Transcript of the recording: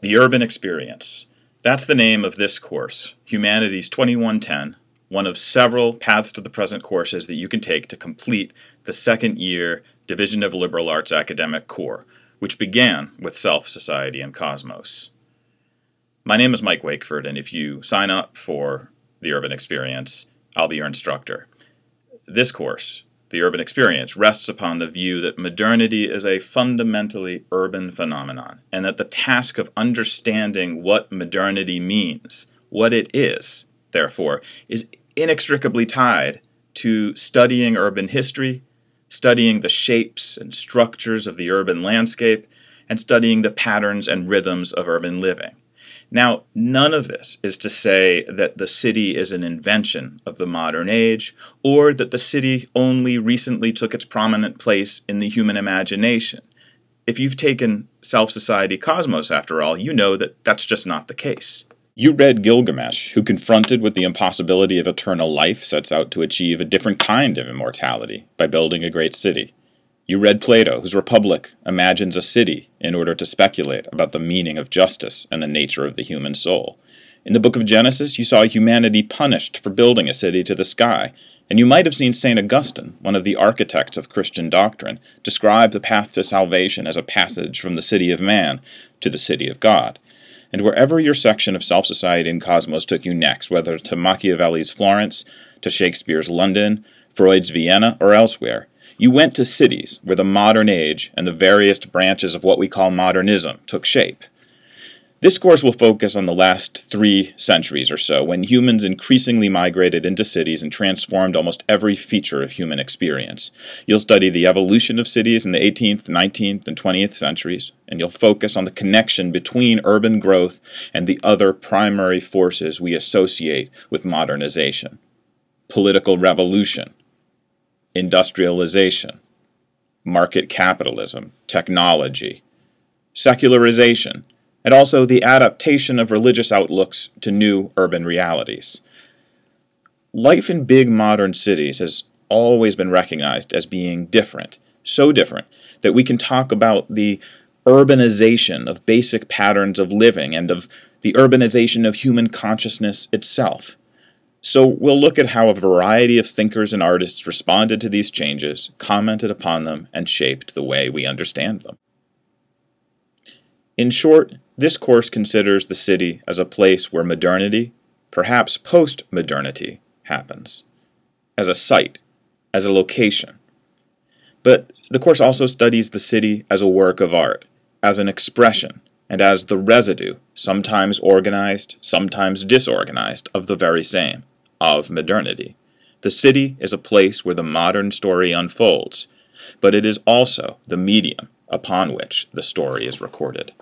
The Urban Experience. That's the name of this course, Humanities 2110, one of several Paths to the Present courses that you can take to complete the second year Division of Liberal Arts academic core, which began with Self, Society, and Cosmos. My name is Mike Wakeford, and if you sign up for the Urban Experience, I'll be your instructor. This course, the Urban Experience, rests upon the view that modernity is a fundamentally urban phenomenon, and that the task of understanding what modernity means, what it is, therefore, is inextricably tied to studying urban history, studying the shapes and structures of the urban landscape, and studying the patterns and rhythms of urban living. Now, none of this is to say that the city is an invention of the modern age, or that the city only recently took its prominent place in the human imagination. If you've taken Self, Society, Cosmos, after all, you know that that's just not the case. You read Gilgamesh, who, confronted with the impossibility of eternal life, sets out to achieve a different kind of immortality by building a great city. You read Plato, whose Republic imagines a city in order to speculate about the meaning of justice and the nature of the human soul. In the book of Genesis, you saw humanity punished for building a city to the sky, and you might have seen St. Augustine, one of the architects of Christian doctrine, describe the path to salvation as a passage from the city of man to the city of God. And wherever your section of Self, Society, and Cosmos took you next, whether to Machiavelli's Florence, to Shakespeare's London, Freud's Vienna, or elsewhere, you went to cities where the modern age and the various branches of what we call modernism took shape. This course will focus on the last 3 centuries or so, when humans increasingly migrated into cities and transformed almost every feature of human experience. You'll study the evolution of cities in the 18th, 19th, and 20th centuries, and you'll focus on the connection between urban growth and the other primary forces we associate with modernization: political revolution, industrialization, market capitalism, technology, secularization, and also the adaptation of religious outlooks to new urban realities. Life in big modern cities has always been recognized as being different, so different that we can talk about the urbanization of basic patterns of living and of the urbanization of human consciousness itself. So we'll look at how a variety of thinkers and artists responded to these changes, commented upon them, and shaped the way we understand them. In short, this course considers the city as a place where modernity, perhaps post-modernity, happens, as a site, as a location. But the course also studies the city as a work of art, as an expression, and as the residue, sometimes organized, sometimes disorganized, of the very same, of modernity. The city is a place where the modern story unfolds, but it is also the medium upon which the story is recorded.